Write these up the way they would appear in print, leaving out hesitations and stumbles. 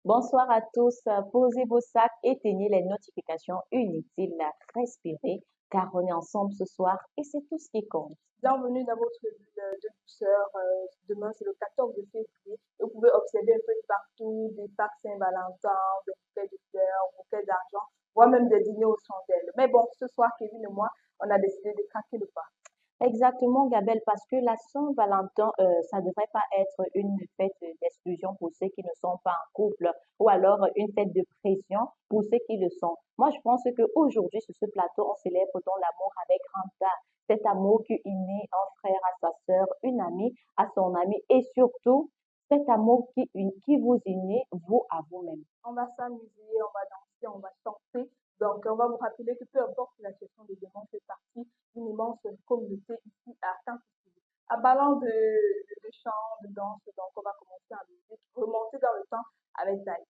Bonsoir à tous. Posez vos sacs, éteignez les notifications inutiles, respirez, car on est ensemble ce soir et c'est tout ce qui compte. Bienvenue dans votre ville de douceur. Demain, c'est le 14 février. Vous pouvez observer un peu de partout des parcs Saint-Valentin, des bouquets de fleurs, bouquets d'argent, voire même des dîners aux chandelles. Mais bon, ce soir, Kevin et moi, on a décidé de craquer le pas. Exactement, Gabelle, parce que la Saint-Valentin, ça ne devrait pas être une fête d'exclusion pour ceux qui ne sont pas en couple, ou alors une fête de pression pour ceux qui le sont. Moi, je pense qu'aujourd'hui, sur ce plateau, on célèbre donc l'amour avec grand A. Cet amour qui unit un frère à sa sœur, une amie à son ami, et surtout, cet amour qui vous unit, vous à vous-même. On va s'amuser, on va danser, on va chanter. Donc, on va vous rappeler que peu importe la situation de demain, on fait partie d'une immense communauté ici à Saint-Cécile. À parlant de chant, de danse, donc on va commencer en musique, remonter dans le temps avec Zay.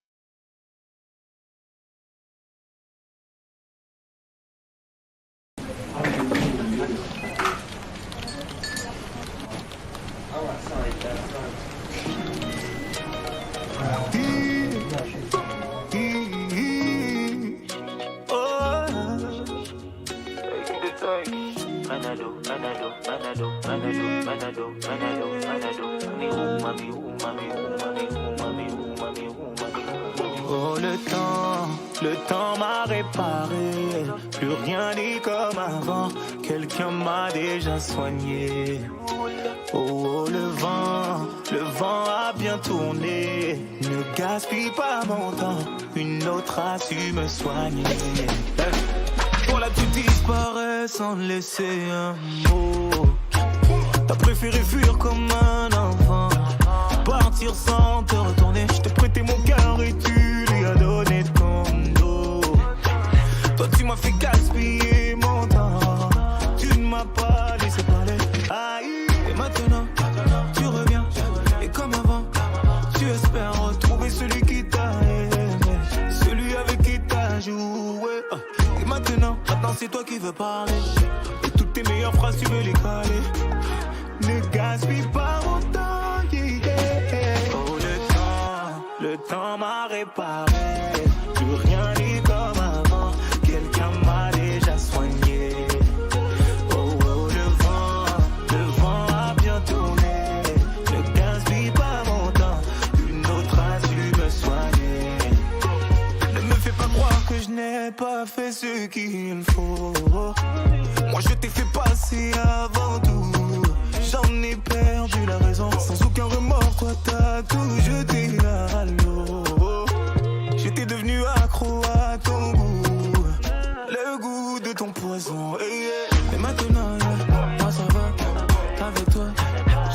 Oh, le temps m'a réparé. Plus rien n'est comme avant. Quelqu'un m'a déjà soigné. Oh, oh, le vent a bien tourné. Ne gaspille pas mon temps. Une autre a su me soigner. Voilà, tu disparais sans laisser un mot. T'as préféré fuir comme un enfant, partir sans te retourner. Je t'ai prêté mon cœur et tu lui as donné ton dos. Toi tu m'as fait gaspiller mon temps. Tu ne m'as pas laissé parler. Aïe, et maintenant tu reviens. Et comme avant, tu espères retrouver celui qui t'a aimé, celui avec qui t'as joué. Et maintenant c'est toi qui veux parler. Et toutes tes meilleures phrases tu veux les caler. Ne gaspille pas mon temps, yeah. Oh, le temps m'a réparé. Plus rien n'est comme avant. Quelqu'un m'a déjà soigné. Oh, oh, le vent a bien tourné. Ne gaspille pas mon temps. Une autre a su me soigner. Ne me fais pas croire que je n'ai pas fait ce qu'il faut. Moi je t'ai fait passer avant tout. J'en ai perdu la raison. Sans aucun remords, toi t'as tout jeté à l'eau. J'étais devenu accro à ton goût, le goût de ton poison. Et maintenant, moi ça va, avec toi.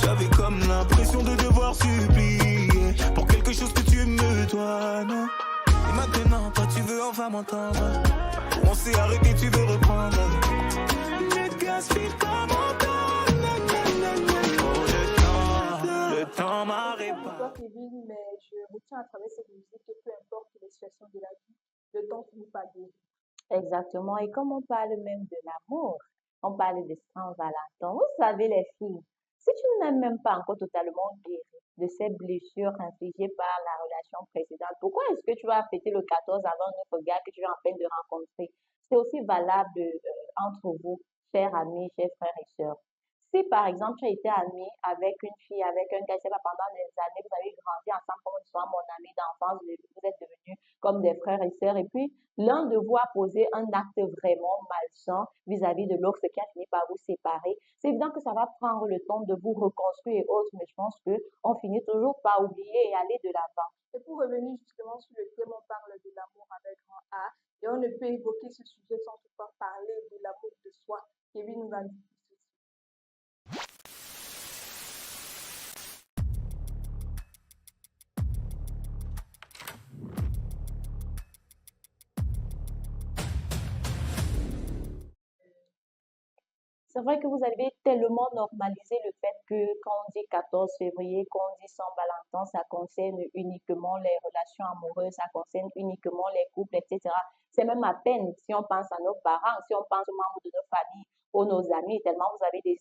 J'avais comme l'impression de devoir supplier pour quelque chose que tu me dois, non. Et maintenant, toi tu veux enfin m'entendre. On s'est arrêté, tu veux reprendre. Ne gaspille pas mon temps. Le temps m'a réparé. Toi, Kevin, mais je retiens à travers cette musique que peu importe les situations de la vie, le temps finit par guérir. Exactement. Et comme on parle même de l'amour, on parle de Saint-Valentin. Vous savez, les filles, si tu n'es même pas encore totalement guérie de ces blessures infligées par la relation précédente, pourquoi est-ce que tu vas fêter le 14 avant un autre gars que tu es en train de rencontrer? C'est aussi valable entre vous, chers amis, chers frères et sœurs. Si par exemple tu as été ami avec une fille, avec un gars, je sais pas, pendant des années, vous avez grandi ensemble comme une soit mon ami d'enfance, vous êtes devenus comme des frères et sœurs, et puis l'un de vous a posé un acte vraiment malsain vis-à-vis de l'autre, ce qui a fini par vous séparer. C'est évident que ça va prendre le temps de vous reconstruire et autres, mais je pense qu'on finit toujours par oublier et aller de l'avant. Et pour revenir justement sur le thème, on parle de l'amour avec un A, et on ne peut évoquer ce sujet sans toutefois parler de l'amour de soi. Kevin nous a dit ceci. C'est vrai que vous avez tellement normalisé le fait que quand on dit 14 février, quand on dit Saint-Valentin, ça concerne uniquement les relations amoureuses, ça concerne uniquement les couples, etc. C'est même à peine si on pense à nos parents, si on pense aux membres de nos familles. ou nos amis, tellement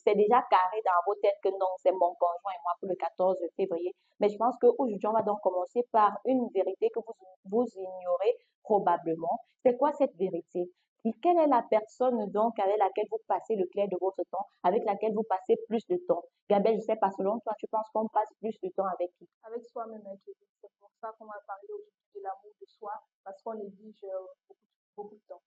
c'est déjà carré dans vos têtes que non, c'est mon conjoint et moi pour le 14 février. Mais je pense qu'aujourd'hui, on va donc commencer par une vérité que vous ignorez probablement. C'est quoi cette vérité? Et quelle est la personne donc avec laquelle vous passez le clair de votre temps, avec laquelle vous passez plus de temps? Gabriel, je sais pas, selon toi, tu penses qu'on passe plus de temps avec qui? Avec soi-même, hein, Kevin. C'est pour ça qu'on va parler aujourd'hui de l'amour de soi, parce qu'on néglige beaucoup de temps.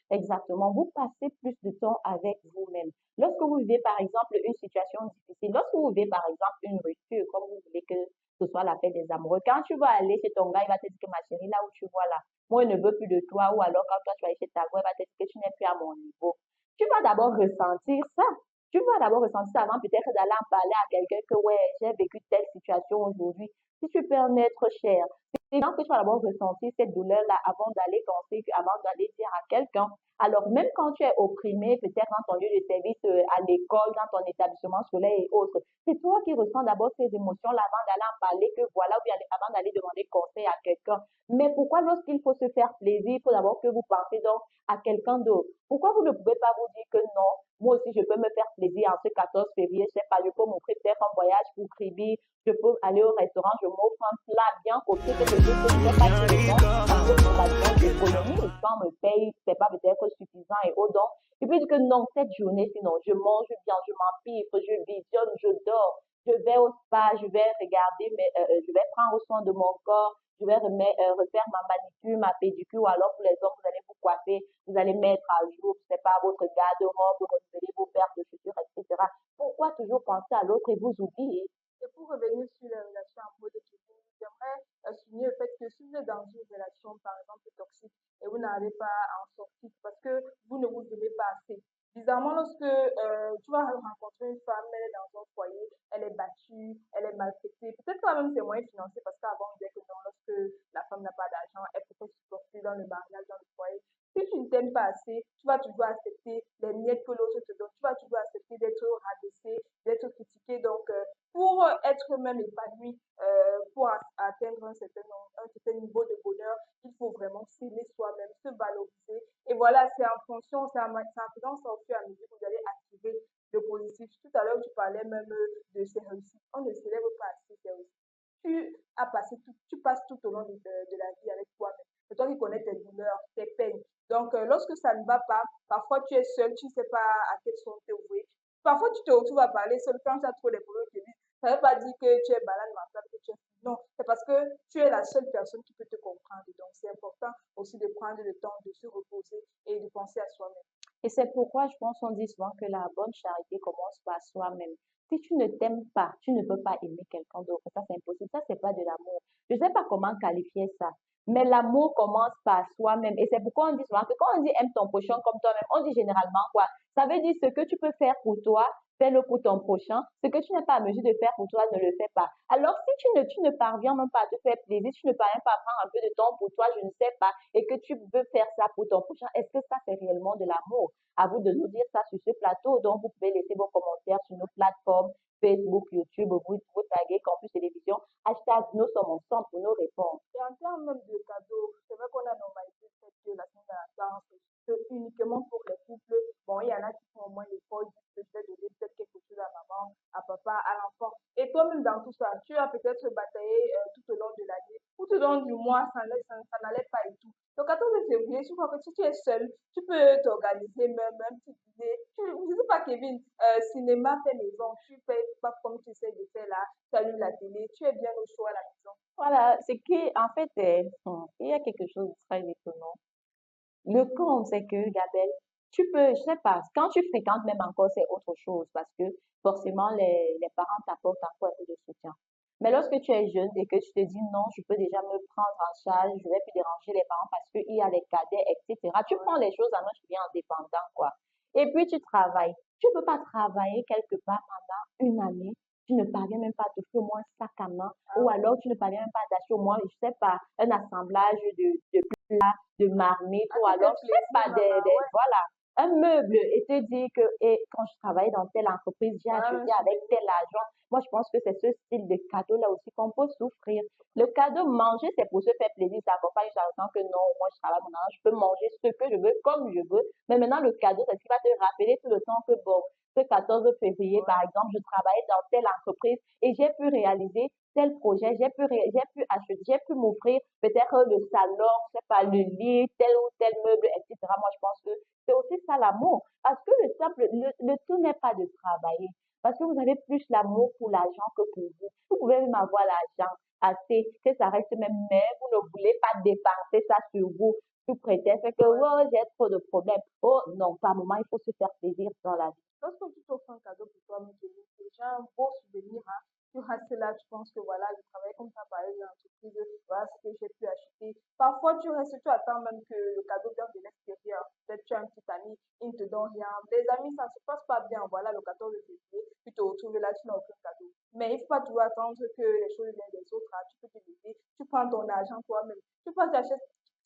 Exactement. Vous passez plus de temps avec vous-même. Lorsque vous vivez, par exemple, une situation difficile, lorsque vous vivez, par exemple, une rupture, comme vous voulez que ce soit la fête des amoureux, quand tu vas aller chez ton gars, il va te dire que ma chérie, là où tu vois là, moi, je ne veux plus de toi, ou alors quand toi, tu vas aller chez ta voix, il va te dire que tu n'es plus à mon niveau. Tu vas d'abord ressentir ça. Tu vas d'abord ressentir ça avant peut-être d'aller en parler à quelqu'un que, ouais, j'ai vécu telle situation aujourd'hui. Si tu peux en être cher, c'est donc que tu vas d'abord ressentir cette douleur-là avant d'aller penser, avant d'aller dire à quelqu'un. Alors, même quand tu es opprimé, peut-être dans ton lieu de service, à l'école, dans ton établissement scolaire et autres, c'est toi qui ressens d'abord ces émotions-là avant d'aller en parler, que voilà, ou bien avant d'aller demander conseil à quelqu'un. Mais pourquoi lorsqu'il faut se faire plaisir, il faut d'abord que vous pensez donc à quelqu'un d'autre? Pourquoi vous ne pouvez pas vous dire que non, moi aussi je peux me faire plaisir en ce 14 février, je sais pas, je peux m'offrir peut-être un voyage pour Kribi, je peux aller au restaurant, je m'offre un plat bien copié, quelque chose que je n'ai pas tout le temps parce que pour la économie, quand on me paye, c'est pas peut-être suffisant et autres. Donc, je peux dire que non, cette journée, sinon, je mange bien, je m'empiffe, je visionne, je dors, je vais au spa, je vais regarder, je vais prendre soin de mon corps, je vais refaire ma manicure, ma pédicure, ou alors pour les hommes, vous allez vous coiffer, vous allez mettre à jour, je sais pas, votre garde-robe, renouveler vos paires de chaussures, etc. Pourquoi toujours penser à l'autre et vous oublier? Et pour revenir sur les relations amoureuses de Kevin, j'aimerais souligner le fait que si vous êtes dans une relation, par exemple, toxique, et vous n'arrivez pas à en sortir parce que vous ne vous aimez pas assez. Bizarrement, lorsque tu vas rencontrer une femme, elle est dans un foyer, elle est battue, elle est maltraitée. Peut-être quand même c'est moins financé parce qu'avant on disait que non, lorsque la femme n'a pas d'argent, elle peut pas supporter dans le mariage, dans le foyer. Si tu ne t'aimes pas assez, tu vas toujours accepter les miettes que l'autre te donne. Tu vas toujours accepter d'être rabaissé, d'être critiqué. Donc, pour être même épanoui, pour atteindre un certain niveau de bonheur, il faut vraiment s'aimer soi-même, se valoriser. Et voilà, c'est en fonction, c'est en faisant ça au fur et à mesure que vous allez activer le positif. Tout à l'heure, tu parlais même de ses réussites. On ne célèbre pas assez ses réussites. Tu passes tout au long de la vie avec toi-même. C'est toi qui connais tes douleurs, tes peines. Donc, lorsque ça ne va pas, parfois tu es seul, tu ne sais pas à quel son te vouer. Parfois, tu te retrouves à parler seul quand tu as trop de problèmes. Ça ne veut pas dire que tu es malade mental, que tu es... Non, c'est parce que tu es la seule personne qui peut te comprendre. Donc, c'est important aussi de prendre le temps de se reposer et de penser à soi-même. Et c'est pourquoi je pense qu'on dit souvent que la bonne charité commence par soi-même. Si tu ne t'aimes pas, tu ne peux pas aimer quelqu'un d'autre. Ça, c'est impossible. Ça, c'est pas de l'amour. Je ne sais pas comment qualifier ça. Mais l'amour commence par soi-même. Et c'est pourquoi on dit souvent que quand on dit aime ton prochain comme toi-même, on dit généralement quoi? Ça veut dire ce que tu peux faire pour toi, fais-le pour ton prochain. Ce que tu n'es pas en mesure de faire pour toi, ne le fais pas. Alors, si tu ne parviens même pas à te faire plaisir, si tu ne parviens pas à prendre un peu de temps pour toi, je ne sais pas, et que tu veux faire ça pour ton prochain, est-ce que ça, c'est réellement de l'amour? À vous de nous dire ça sur ce plateau. Donc, vous pouvez laisser vos commentaires sur nos plateformes Facebook, YouTube, vous taguez Campus Télévision, hashtag Nous sommes ensemble pour nos réponses. Et en termes même de cadeaux, c'est vrai qu'on a normalisé le fait que la semaine dernière, c'est uniquement pour les couples. Bon, il y en a qui font au moins l'effort, ils disent que je vais donner peut-être quelque chose à maman, à papa, à l'enfant. Et toi-même dans tout ça, tu as peut-être bataillé tout au long de l'année, tout au long du mois, ça n'allait pas et tout. Le 14 février, je crois que si tu es seul, tu peux t'organiser même un petit dîner. Je ne sais pas, Kevin, cinéma fait maison, tu fais pas comme tu essaies de faire là, tu allumes la télé, tu es bien au chaud à la maison. Voilà, c'est qui, en fait, il y a quelque chose de très étonnant. Le con, c'est que, Gabelle, tu peux, je sais pas, quand tu fréquentes même encore, c'est autre chose parce que forcément, les parents t'apportent encore un peu de soutien. Mais lorsque tu es jeune et que tu te dis non, je peux déjà me prendre en charge, je vais plus déranger les parents parce qu'il y a les cadets, etc. Tu prends les choses en main, tu deviens indépendant, quoi. Et puis tu travailles. Tu peux pas travailler quelque part pendant une année. Tu ne parviens même pas à t'offrir au moins un sac à main, ou alors tu ne parviens même pas à t'acheter au moins, je sais pas, un assemblage de plats, de marmite, Ah, ou tu fais alors, je sais plaisir, pas, maman, ouais. voilà. un meuble et te dire que et quand je travaillais dans telle entreprise, j'ai Voilà, un acheté avec souvenir. tel argent. Moi, je pense que c'est ce style de cadeau-là aussi qu'on peut souffrir. Le cadeau manger, c'est pour se faire plaisir, ça accompagne l'argent que non, moi je travaille mon argent, je peux manger ce que je veux, comme je veux. Mais maintenant, le cadeau, c'est ce qui va te rappeler tout le temps que bon, ce 14 février, Ouais. par exemple, je travaillais dans telle entreprise et j'ai pu réaliser tel projet, j'ai pu acheter, j'ai pu m'offrir peut-être le salon, je sais pas, le lit, tel ou tel meuble, etc. Moi, je pense que c'est aussi ça l'amour. Parce que le tout n'est pas de travailler. Parce que vous avez plus l'amour pour l'argent que pour vous. Vous pouvez même avoir l'argent assez, que ça reste même, mais vous ne voulez pas dépenser ça sur vous. Sous prétexte que, Ouais. oh, j'ai trop de problèmes. Oh, non, par moment, il faut se faire plaisir dans la vie. Lorsque tu t'offres un cadeau pour toi, mais c'est déjà un beau souvenir, hein. Tu restes là, tu penses que voilà, je travaille comme ça, par exemple, l'entreprise, voilà ce que j'ai pu acheter. Parfois, tu restes, tu attends même que le cadeau vienne de l'extérieur. Peut-être tu as un petit ami, il ne te donne rien. Les amis, ça ne se passe pas bien. Voilà, le 14 février, tu te retrouves là, tu n'as aucun cadeau. Mais il ne faut pas toujours attendre que les choses viennent des autres, hein. Tu peux te lever, tu prends ton argent toi-même. Tu peux t'acheter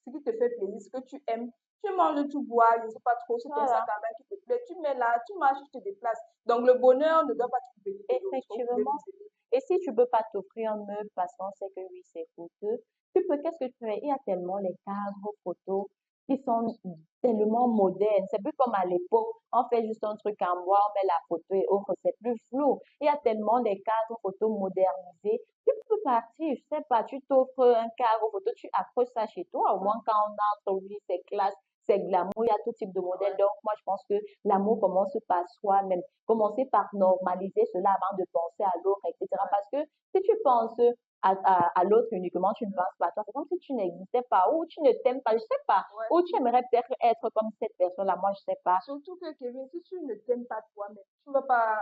ce qui te fait plaisir, ce que tu aimes. Tu manges, tu bois, je ne sais pas trop, c'est ton sac Voilà, à main qui te plaît. Tu mets là, tu marches, tu te déplaces. Donc le bonheur ne doit pas te venir de l'autre. Vous pouvez effectivement. vous aider. Et si tu peux pas t'offrir un meuble parce qu'on sait que oui, c'est coûteux, tu peux, qu'est-ce que tu fais? Il y a tellement les cadres photos qui sont tellement modernes. C'est plus comme à l'époque, on fait juste un truc en bois, on met la photo et autres, c'est plus flou. Il y a tellement des cadres photos modernisés. Tu peux partir, je sais pas, tu t'offres un cadre photo, tu accroches ça chez toi. Au moins, quand on entre, oui, c'est classe, c'est glamour, il y a tout type de modèle. Ouais. Donc, moi, je pense que l'amour commence par soi-même. Commencer par normaliser cela avant de penser à l'autre, etc. Ouais. Parce que si tu penses à l'autre uniquement, tu ne penses pas à toi. C'est comme si tu n'existais pas ou tu ne t'aimes pas, je sais pas. Ouais. Ou tu aimerais peut-être être comme cette personne-là, moi, je sais pas. Surtout que Kevin, si tu ne t'aimes pas toi-même, tu vas pas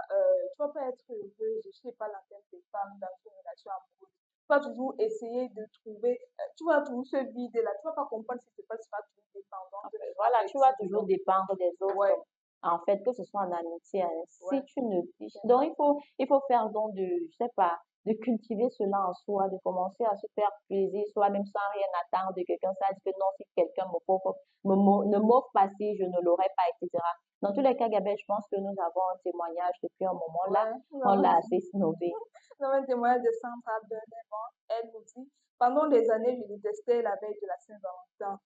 être heureuse, je sais pas, la peine des femmes dans une relation amoureuse. Tu vas toujours essayer de trouver, tu vas toujours se vider là, tu vas pas comprendre ce qui se passe, tu vas toujours dépendante, Voilà, tu vas affective. toujours Donc, dépendre des autres. ouais, En fait, que ce soit en amitié, hein. ouais, Si tu ne, t'aimes donc pas. il faut faire don de, je sais pas, de cultiver cela en soi, de commencer à se faire plaisir soi-même sans rien attendre de quelqu'un. Ça dit que non, si quelqu'un ne m'offre pas si je ne l'aurais pas, etc. Dans tous les cas, Gabelle, je pense que nous avons un témoignage depuis un moment là. Ouais, On non, l'a assez snobé. dans un témoignage de Sandra Bernard, elle nous dit, pendant des années, je détestais la veille de la Saint-Valentin.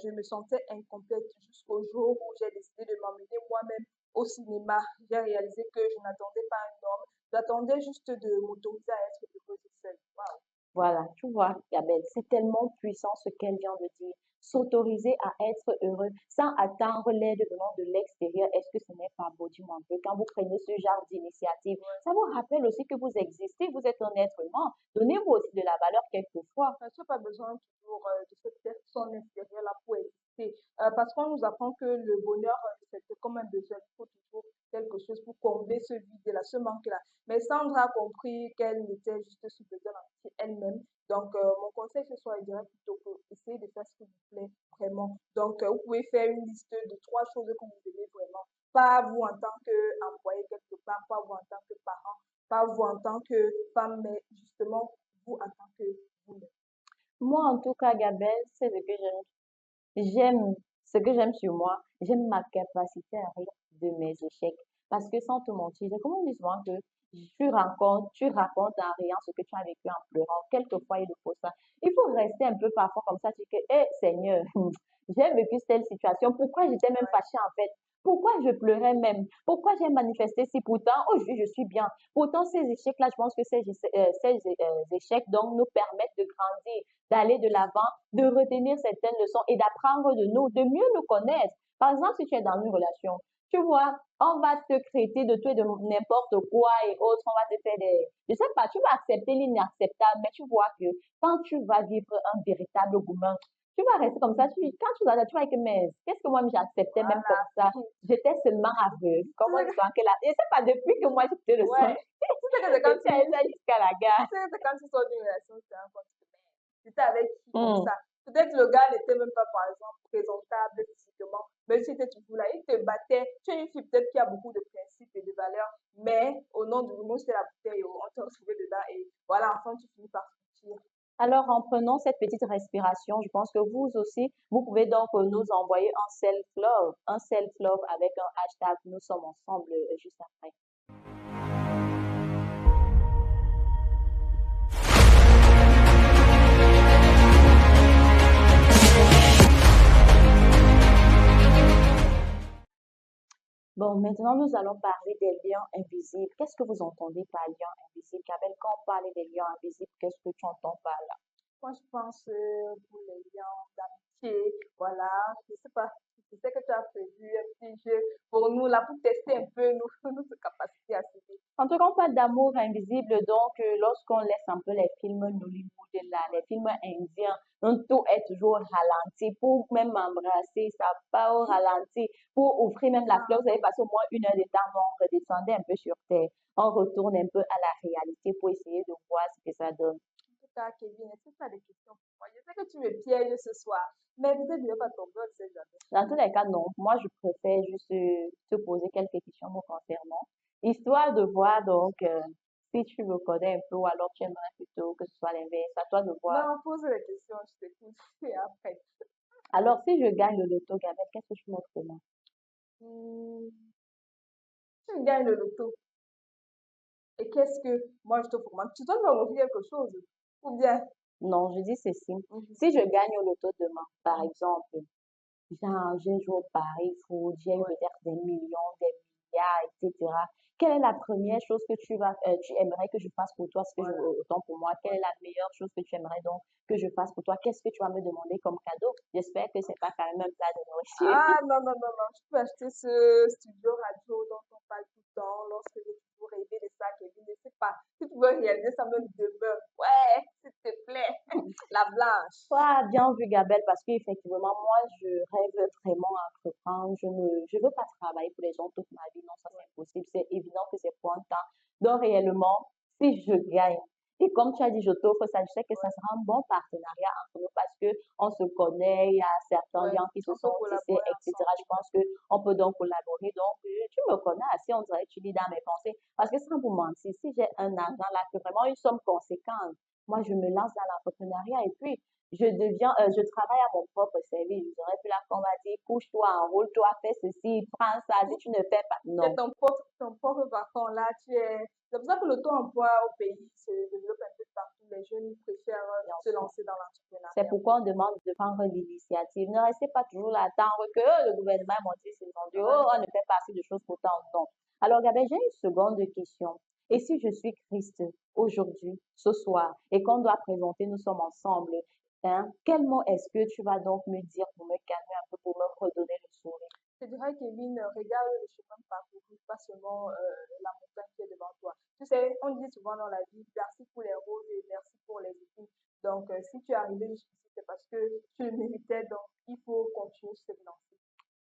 Je me sentais incomplète jusqu'au jour où j'ai décidé de m'emmener moi-même au cinéma. J'ai réalisé que je n'attendais pas un homme, j'attendais juste de m'autoriser à être heureuse seule. Waouh. Voilà, tu vois, Gabelle, c'est tellement puissant ce qu'elle vient de dire. S'autoriser à être heureux sans attendre l'aide venant de l'extérieur, est-ce que ce n'est pas beau, dis-moi un peu, quand vous prenez ce genre d'initiative, Ouais. ça vous rappelle aussi que vous existez, vous êtes un être humain. Donnez-vous aussi de la valeur quelquefois. Tu n'as pas besoin toujours de cette personne extérieure-là pour exister. Parce qu'on nous apprend que le bonheur, c'est comme un besoin. Il faut toujours quelque chose pour combler ce vide-là, ce manque-là. Mais Sandra a compris qu'elle était juste ce besoin elle-même. Donc, mon conseil ce soir, je dirais plutôt que essayez de faire ce qui vous plaît vraiment. Donc, vous pouvez faire une liste de 3 choses que vous aimez vraiment. Pas vous en tant qu'employé quelque part, pas vous en tant que parent, pas vous en tant que femme, mais justement vous en tant que vous. Moi, en tout cas, Gabelle, c'est ce que j'aime ce que j'aime sur moi. J'aime ma capacité à rire de mes échecs. Parce que sans te mentir, j'ai comme on dit souvent que tu racontes en riant ce que tu as vécu en pleurant. Quelquefois, il faut ça. Il faut rester un peu parfois comme ça, tu dis que, hé, Seigneur, j'ai vécu telle situation. Pourquoi j'étais même Ouais, fâchée en fait? Pourquoi je pleurais même? Pourquoi j'ai manifesté si pourtant, aujourd'hui, je suis bien? Pourtant, ces échecs-là, je pense que ces échecs donc nous permettent de grandir, d'aller de l'avant, de retenir certaines leçons et d'apprendre de nous, de mieux nous connaître. Par exemple, si tu es dans une relation, tu vois, on va te traiter de tout et de n'importe quoi et autres, on va te faire des... Je sais pas, tu vas accepter l'inacceptable, mais tu vois que quand tu vas vivre un véritable gourmand, tu vas rester comme ça, quand tu vas là, tu vas dire, mais qu'est-ce que moi j'acceptais même voilà. comme ça? J'étais seulement aveugle. Tu Comment sais ils sont que là? Je sais pas, depuis que moi j'étais le son, ouais. Tu sais que c'est je quand suis allée ça jusqu'à la gare. tu sais que c'est quand tu sors d'une relation, tu te rends compte que merde, c'était avec qui comme Hmm. ça. Peut-être le gars n'était même pas, par exemple, présentable physiquement, mais si était toujours là, il te battait. Tu es une fille peut-être qui a beaucoup de principes et de valeurs, mais au nom du monde, c'était la bouteille, on t'a retrouvé dedans et voilà, enfin, tu finis par sortir. Alors, en prenant cette petite respiration, je pense que vous aussi, vous pouvez donc nous envoyer un self-love avec un hashtag Nous sommes ensemble juste après. Bon, maintenant, nous allons parler des liens invisibles. Qu'est-ce que vous entendez par liens invisibles? Kamel, quand on parle des liens invisibles, qu'est-ce que tu entends par là? Moi, je pense pour les liens d'amitié, voilà, je sais pas, je sais que tu as prévu un petit jeu pour nous, là, pour tester un peu notre capacité à s'aider. En tout cas, on parle d'amour invisible, donc lorsqu'on laisse un peu les films Nollywood là, les films indiens, donc tout est toujours ralenti pour même embrasser, ça part au ralenti, pour ouvrir même la fleur, vous avez passé au moins une heure de temps, donc on redescendait un peu sur terre, on retourne un peu à la réalité pour essayer de voir ce que ça donne. En tout cas, Kevin, est-ce que tu as des questions pour moi? Je sais que tu me pièges ce soir, mais peut-être je ne vais pas tomber, on ne sait jamais. Dans tous les cas, non. Moi, je préfère juste te poser quelques questions me concernant, histoire de voir donc si tu me connais un peu ou alors tu aimerais plutôt que ce soit l'inverse. À toi de voir. Non, pose les questions, je t'écoute. Et après, Alors, si je gagne le loto, Gamel, qu'est-ce que je m'offre demain? hmm, tu gagnes le loto. Et qu'est-ce que moi je te commande? Tu dois m'offrir quelque chose. Ou bien, Non, je dis ceci. mhm. Si je gagne au loto demain, par exemple, genre, j'ai joué au Paris Foot, j'ai eu Ouais. peut-être des millions, des milliards, etc. Quelle est la première chose que tu aimerais que je fasse pour toi, ce que je, Voilà. autant pour moi, quelle Ouais. est la meilleure chose que tu aimerais donc que je fasse pour toi? Qu'est-ce que tu vas me demander comme cadeau? J'espère que c'est pas quand même un plat de nourriture. Ah non, non, non, non, je peux acheter ce studio radio dont on parle tout le temps lorsque j'ai toujours rêvé de ça, Kevin. Je sais pas, si tu veux réaliser ça même demain, ouais, s'il te plaît, la blanche. Toi, bien vu, Gabelle, parce qu'effectivement, moi, je rêve vraiment à entreprendre. Je veux pas travailler pour les gens toute ma vie. Non, ça, c'est impossible. C'est évident que c'est pour un temps. Donc, réellement, si je gagne, et comme tu as dit, je t'offre ça, je sais que ça Ouais, sera un bon partenariat entre nous parce que on se connaît, il y a certains ouais, liens qui se on peut sont tissés, collaborer etc. ensemble. Je pense que on peut donc collaborer. Donc, tu me connais assez, on dirait que tu lis dans mes pensées. Parce que sans vous mentir, si j'ai un argent là, c'est vraiment une somme conséquente. Moi, je me lance dans l'entrepreneuriat et puis je travaille à mon propre service. Je dirais plus là qu'on va dire, couche-toi, enroule-toi, fais ceci, prends ça, si tu ne fais pas. Tu es Non. ton propre patron là, tu es. C'est pour ça que le taux emploi au pays se développe un peu partout. Les jeunes préfèrent Bien se sûr. lancer dans C'est l'entrepreneuriat. pourquoi on demande de prendre l'initiative. Ne restez pas toujours là à attendre que le gouvernement monte ses dit, Ouais. oh, on ne fait pas assez de choses pour tant. Non. Alors, Gabin, j'ai une seconde question. Et si je suis Christ aujourd'hui, ce soir, et qu'on doit présenter, nous sommes ensemble, hein, quel mot est-ce que tu vas donc me dire pour me calmer un peu, pour me redonner le sourire? Je dirais, Kevin, regarde le chemin parcouru, pas seulement la montagne qui est devant toi. Tu sais, on dit souvent dans la vie, merci pour les roses et merci pour les épines. Donc, si tu es arrivé jusqu'ici, c'est parce que tu le méritais. Donc, il faut continuer sur cette lancée.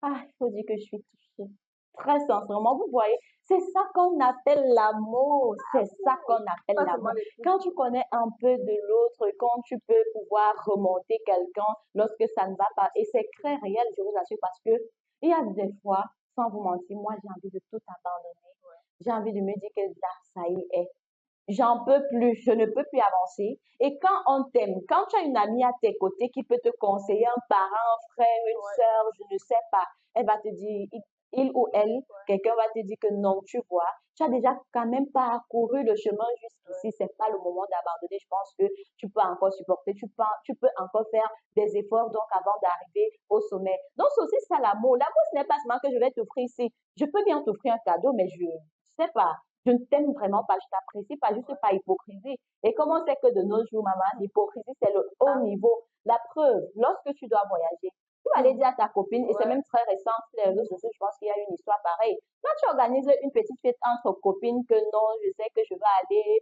Ah, il faut dire que je suis touchée. Très sincèrement, vous voyez, c'est ça qu'on appelle l'amour. C'est ça qu'on appelle Pas seulement l'amour. les coups. Quand tu connais un peu de l'autre, quand tu peux pouvoir remonter quelqu'un lorsque ça ne va pas. Et c'est très réel, je vous assure, parce que il y a des fois, sans vous mentir, moi j'ai envie de tout abandonner. J'ai envie de me dire que là, ça y est, j'en peux plus, je ne peux plus avancer. Et quand on t'aime, quand tu as une amie à tes côtés qui peut te conseiller, un parent, un frère, une Ouais, sœur, je ne sais pas, elle va te dire, il ou elle, ouais, quelqu'un va te dire que non, tu vois, tu as déjà quand même parcouru le chemin ouais. jusqu'ici, c'est pas le moment d'abandonner. Je pense que tu peux encore supporter, tu peux encore faire des efforts donc avant d'arriver au sommet. Donc c'est aussi ça l'amour. L'amour, ce n'est pas seulement que je vais t'offrir ici. Je peux bien t'offrir un cadeau, mais je sais pas. Je ne t'aime vraiment pas, je t'apprécie pas, juste par hypocrisie. Et comment c'est que de nos jours, maman, l'hypocrisie, c'est le haut Ah, niveau. La preuve, lorsque tu dois voyager, tu vas aller dire à ta copine, et c'est ouais. même très récent sur les réseaux sociaux, je pense qu'il y a une histoire pareille. Quand tu organises une petite fête entre copines, que non, je sais que je vais aller,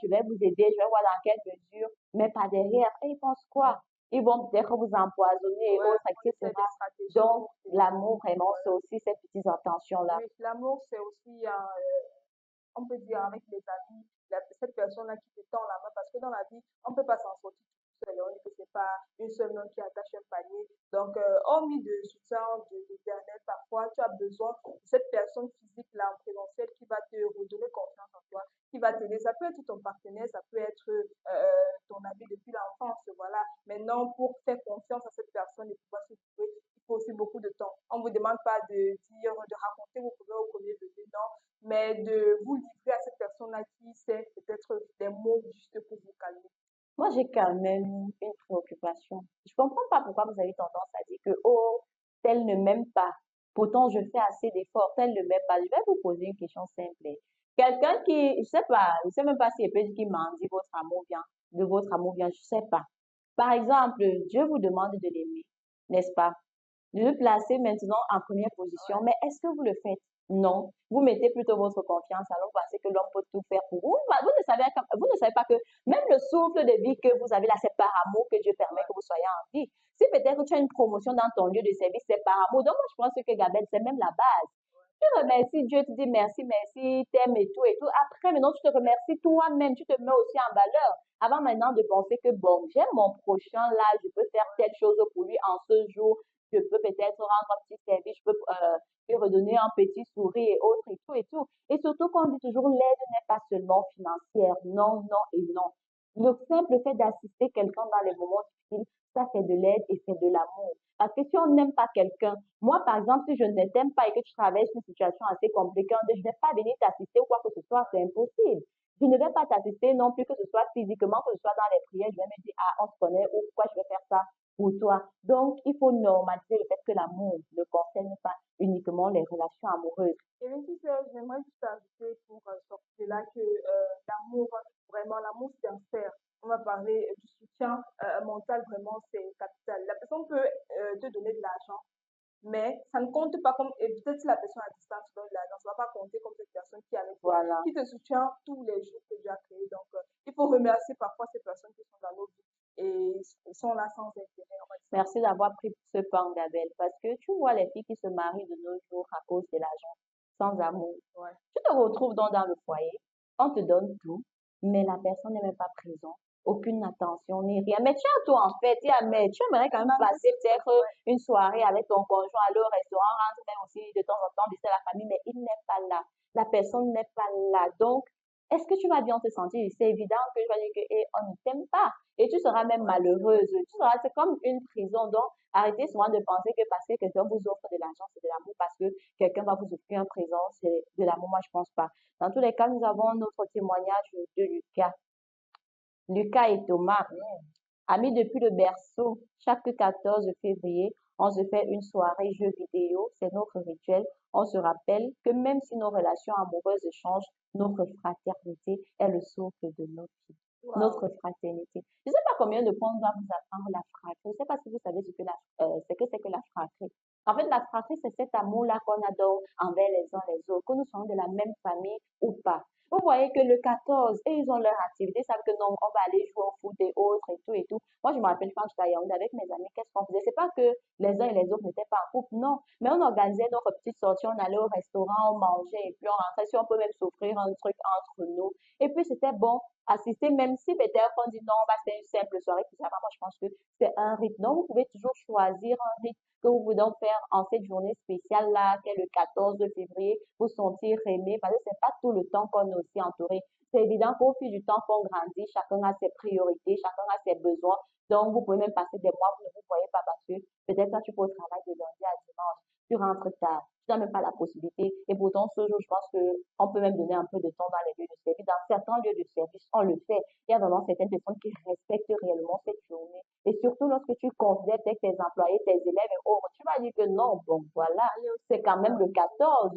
je vais vous aider, je vais voir dans quelle mesure, mais pas derrière, et ils pensent quoi? Ils vont peut-être vous empoisonner et Ouais, autres, on essaie des etc. stratégies Donc, pour t'éviter. l'amour, vraiment, Ouais. c'est aussi ces petites intentions-là. Oui, l'amour, c'est aussi, on peut dire avec les amis, cette personne-là qui te tend la main, parce que dans la vie, on ne peut pas s'en sortir. seul. On dit que c'est pas une seule main qui attache un panier. Donc, hormis de soutien d'Internet, parfois, tu as besoin de cette personne physique-là en présentiel qui va te redonner confiance en toi, qui va t'aider. Ça peut être ton partenaire, ça peut être ton ami depuis l'enfance, voilà. Maintenant, pour faire confiance à cette personne et pouvoir se trouver, il faut aussi beaucoup de temps. On ne vous demande pas de dire, de raconter vos problèmes au premier degré, non, mais de vous livrer à cette personne-là qui sait peut-être des mots juste pour vous calmer. Moi, j'ai quand même une préoccupation. Je comprends pas pourquoi vous avez tendance à dire que, oh, tel ne m'aime pas. Pourtant, je fais assez d'efforts, tel ne m'aime pas. Je vais vous poser une question simple. Quelqu'un qui, je sais même pas si elle peut dire qu'il m'en dit votre amour bien, de votre amour bien, je sais pas. Par exemple, Dieu vous demande de l'aimer, n'est-ce pas? De le placer maintenant en première position. Mais est-ce que vous le faites? Non. Vous mettez plutôt votre confiance, alors vous pensez que l'homme peut tout faire pour vous. Vous ne savez pas que même le souffle de vie que vous avez là, c'est par amour que Dieu permet que vous soyez en vie. Si peut-être tu as une promotion dans ton lieu de service, c'est par amour. Donc, moi, je pense que Gabelle, c'est même la base. Tu remercies Dieu, tu dis merci, merci, t'aimes et tout et tout. Après, maintenant, tu te remercies toi-même, tu te mets aussi en valeur. Avant maintenant de penser que bon, j'aime mon prochain là, je peux faire telle chose pour lui en ce jour, je peux peut-être rendre un petit service, je peux lui redonner un petit sourire et autres et tout et tout. Et surtout qu'on dit toujours l'aide n'est pas seulement financière. Non, non et non. Le simple fait d'assister quelqu'un dans les moments difficiles, ça c'est de l'aide et c'est de l'amour. Parce que si on n'aime pas quelqu'un, moi par exemple, si je ne t'aime pas et que tu traverses une situation assez compliquée, je ne vais pas venir t'assister ou quoi que ce soit, c'est impossible. Je ne vais pas t'assister non plus que ce soit physiquement, que ce soit dans les prières, je vais me dire, ah, on se connaît, ou pourquoi je vais faire ça pour toi. Donc, il faut normaliser le fait que l'amour ne concerne pas uniquement les relations amoureuses. Et même si j'aimerais juste ajouter pour sortir de là que l'amour, vraiment, l'amour sincère, on va parler du soutien mental, vraiment, c'est capital. La personne peut te donner de l'argent, mais ça ne compte pas comme, et peut-être si la personne à distance donne de l'argent, ça ne va pas compter comme cette personne qui est avec toi, Voilà. qui te soutient tous les jours que tu as créé. Donc, il faut remercier parfois ces personnes qui sont dans nos vies et ils sont là sans intérêt, on va dire. Merci d'avoir pris ce pan, Gabelle, parce que tu vois les filles qui se marient de nos jours à cause de l'argent, sans amour. Ouais. Tu te retrouves donc dans le foyer, on te donne tout, mais la personne n'est même pas présente, aucune attention ni rien. Mais tu as toi en fait, mais tu aimerais quand même passer peut-être une soirée avec ton conjoint, aller au restaurant, rendre même aussi de temps en temps visiter la famille, mais il n'est pas là. La personne n'est pas là. Donc, est-ce que tu vas bien te sentir? C'est évident que je vais dire que on ne t'aime pas. Et tu seras même malheureuse. C'est comme une prison. Donc, arrêtez souvent de penser que parce que quelqu'un vous offre de l'argent, c'est de l'amour, parce que quelqu'un va vous offrir un présent, c'est de l'amour. Moi, je pense pas. Dans tous les cas, nous avons notre témoignage de Lucas. Lucas et Thomas, amis depuis le berceau, chaque 14 février, on se fait une soirée jeux vidéo, c'est notre rituel. On se rappelle que même si nos relations amoureuses changent, notre fraternité est le socle de notre vie, Wow. notre fraternité. Je ne sais pas combien de fois on doit vous apprendre la fratrie. Je ne sais pas si vous savez ce que c'est que la fratrie. En fait, la fratrie, c'est cet amour-là qu'on adore envers les uns les autres, que nous soyons de la même famille ou pas. Vous voyez que le 14, et ils ont leur activité, ils savent que non, on va aller jouer au foot et autres et tout et tout. Moi, je me rappelle quand j'étais à Yaoundé avec mes amis, qu'est-ce qu'on faisait? C'est pas que les uns et les autres n'étaient pas en couple, non. Mais on organisait notre petite sortie, on allait au restaurant, on mangeait et puis on rentrait. Si on peut même s'offrir un truc entre nous. Et puis c'était bon, assister, même si peut-être on dit non, on va faire une simple soirée, tout ça. Moi, je pense que c'est un rythme. Donc, vous pouvez toujours choisir un rythme que vous voulez faire en cette journée spéciale là, qui est le 14 février, vous sentir aimé, parce que c'est pas tout le temps qu'on est aussi entouré. C'est évident qu'au fil du temps qu'on grandit, chacun a ses priorités, chacun a ses besoins. Donc, vous pouvez même passer des mois, vous ne vous voyez pas parce que peut-être quand tu peux au travail de lundi à dimanche, tu rentres tard, tu n'as même pas la possibilité. Et pourtant, ce jour, je pense qu'on peut même donner un peu de temps dans les lieux de service. Dans certains lieux de service, on le fait. Il y a vraiment certaines personnes qui respectent réellement cette journée. Et surtout lorsque tu considères peut-être tes employés, tes élèves et autres, tu vas dire que non, bon, voilà, c'est quand même le 14.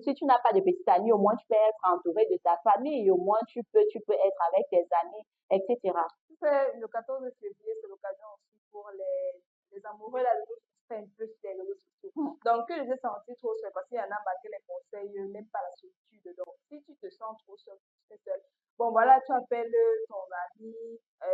Si tu n'as pas de petite amie, au moins tu peux être entouré de ta famille, au moins tu peux être avec tes amis, etc. C'est le 14 février, c'est l'occasion aussi pour les amoureux là, de se un peu sur les réseaux sociaux. Donc, que je les senti trop seul, parce qu'il y en a malgré les conseils, même pas la solitude. Donc, si tu te sens trop seul, très seul, bon, voilà, tu appelles ton ami,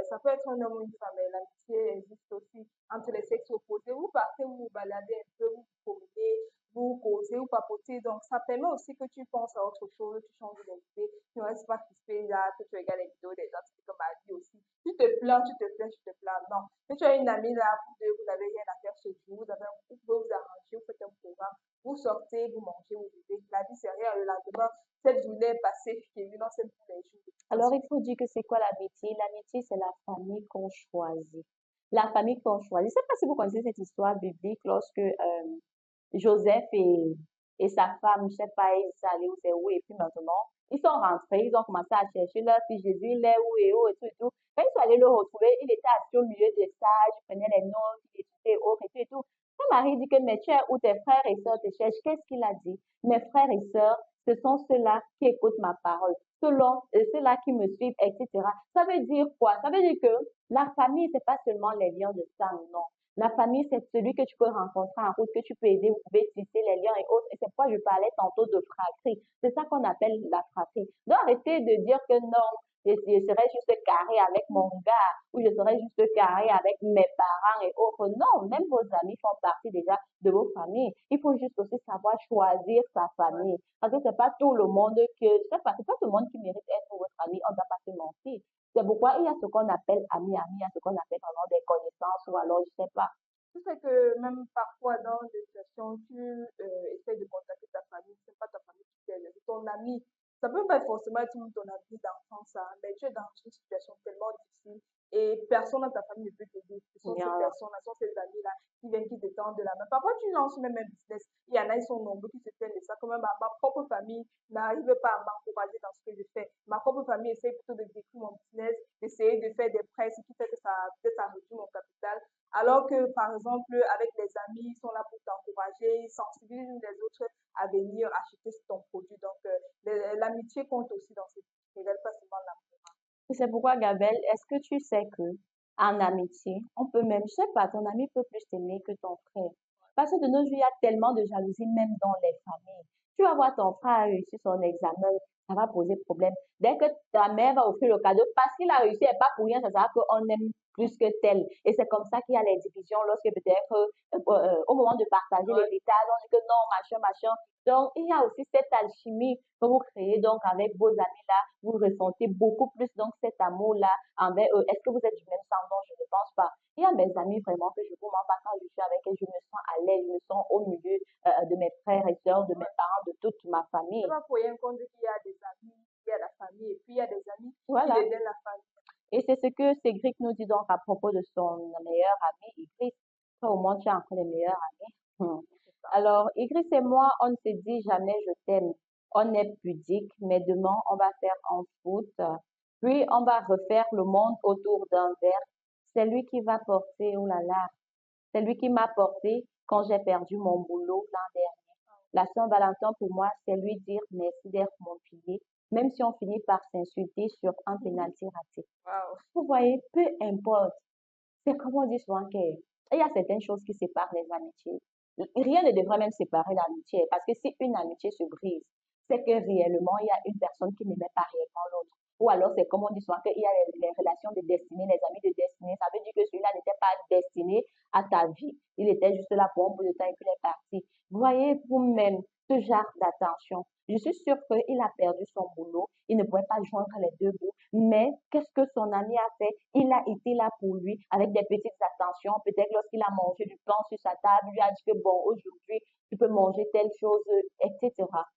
ça peut être un homme ou une femme, mais l'amitié existe aussi entre les sexes opposés. Vous partez, vous vous baladez un peu, vous vous promenez, vous causez, vous papotez. Donc, ça permet aussi que tu penses à autre chose, tu changes d'idée, tu ne restes pas crispé là, que tu regardes les vidéos des gens, c'est comme ma vie aussi. Tu tu te plains, tu te plains. Non. Si tu as une amie là, vous deux, vous n'avez rien à faire ce jour, vous pouvez vous arranger, vous faites un programme, vous sortez, vous mangez, vous vivez. La vie, c'est rien. Le lendemain, cette journée est passée, non, c'est tous les jours. De toute Alors, façon. il faut dire que c'est quoi l'amitié? L'amitié, c'est la famille qu'on choisit. La famille qu'on choisit. Je ne sais pas si vous connaissez cette histoire biblique lorsque Joseph et sa femme, je ne sais pas, ils sont allés où c'est où, et puis maintenant, ils sont rentrés, ils ont commencé à chercher leur fils Jésus, il est où et où et tout et tout. Quand ils sont allés le retrouver, il était assis au milieu des sages, il prenait les notes, il étudiait autres et tout et tout. Son mari dit que, mais tu es où tes frères et sœurs te cherchent? Qu'est-ce qu'il a dit? Mes frères et sœurs, ce sont ceux-là qui écoutent ma parole, ceux-là qui me suivent, etc. Ça veut dire quoi? Ça veut dire que la famille, c'est pas seulement les liens de sang, non. La famille, c'est celui que tu peux rencontrer en route, que tu peux aider, vous pouvez tisser les liens et autres. Et c'est pourquoi je parlais tantôt de fratrie. C'est ça qu'on appelle la fratrie. Donc, arrêtez de dire que non, je serais juste carré avec mon gars ou je serais juste carré avec mes parents et autres. Non, même vos amis font partie déjà de vos familles. Il faut juste aussi savoir choisir sa famille. Parce que c'est pas tout le monde c'est pas tout le monde qui mérite d'être votre ami. On ne doit pas se mentir. C'est pourquoi il y a ce qu'on appelle amis, il y a ce qu'on appelle vraiment des connaissances ou alors je sais pas. Tu sais que même parfois dans des situations, tu essaies de contacter ta famille, c'est pas ta famille qui t'aide, c'est ton ami. Ça peut pas forcément être ton ami d'enfance, hein, mais tu es dans une situation tellement difficile et personne dans ta famille ne peut t'aider. Ce sont ces Bien, personnes-là, ce sont ces amis-là qui viennent, qui te tendent de la main. Parfois, tu lances même un business. Il y en a, ils sont nombreux qui se plaignent de ça. Comme même ma propre famille n'arrive pas à m'encourager dans ce que je fais. Ma propre famille essaie plutôt de décrire mon business, d'essayer de faire des prêts, ce qui fait que ça peut-être ça réduit mon capital. Alors que, par exemple, avec les amis, ils sont là pour t'encourager, ils sensibilisent les autres à venir acheter ton produit. Donc, l'amitié compte aussi dans cette vie, pas seulement l'amour. c'est pourquoi, Gabelle, est-ce que tu sais que en amitié, on peut même, je sais pas, ton ami peut plus t'aimer que ton frère. Parce que de nos jours, il y a tellement de jalousie, même dans les familles. Tu vas voir ton frère réussir son examen, ça va poser problème. Dès que ta mère va offrir le cadeau, parce qu'il a réussi, et pas pour rien, ça sera qu'on aime plus que tel. Et c'est comme ça qu'il y a les divisions lorsque peut-être au moment de partager Ouais. l'héritage, on dit que non, machin, machin. Donc, il y a aussi cette alchimie que vous créez donc avec vos amis-là. Vous ressentez beaucoup plus donc cet amour-là envers eux. Est-ce que vous êtes du même sang? Non, je ne pense pas. Il y a mes amis vraiment que je vous mens pas quand je suis avec eux, je me sens à l'aise, je me sens au milieu de mes frères et sœurs, de mes parents, de toute ma famille. C'est pas pour rien qu'on dit qu'il y a des amis, il y a la famille, et puis il y a des amis qui Voilà. deviennent la famille. Et c'est ce que Cédric nous dit donc à propos de son meilleur ami, Idriss. Toi, au moins, tu as encore les meilleurs amis. C'est ça. Alors, Idriss et moi, on ne se dit jamais je t'aime. On est pudique, mais demain, on va faire un foot. Puis, on va refaire le monde autour d'un verre. C'est lui qui va porter, oh là là, c'est lui qui m'a porté quand j'ai perdu mon boulot l'an dernier. La Saint-Valentin, pour moi, c'est lui dire merci d'être mon pilier, même si on finit par s'insulter sur un pénalty raté. Wow. Vous voyez, peu importe. C'est comme on dit souvent qu'il y a certaines choses qui séparent les amitiés. Rien ne devrait même séparer l'amitié, parce que si une amitié se brise, c'est que réellement, il y a une personne qui n'aimait pas réellement l'autre. Ou alors, c'est comme on dit souvent qu'il y a les relations de destinée, les amis de destinée. Ça veut dire que celui-là n'était pas destiné à ta vie. Il était juste là pour un bout de temps et puis il est parti. Vous voyez vous-même ce genre d'attention. Je suis sûre qu'il a perdu son boulot. Il ne pouvait pas joindre les deux bouts. Mais qu'est-ce que son ami a fait? Il a été là pour lui avec des petites attentions. Peut-être lorsqu'il a mangé du pain sur sa table, il lui a dit que bon, aujourd'hui, tu peux manger telle chose, etc.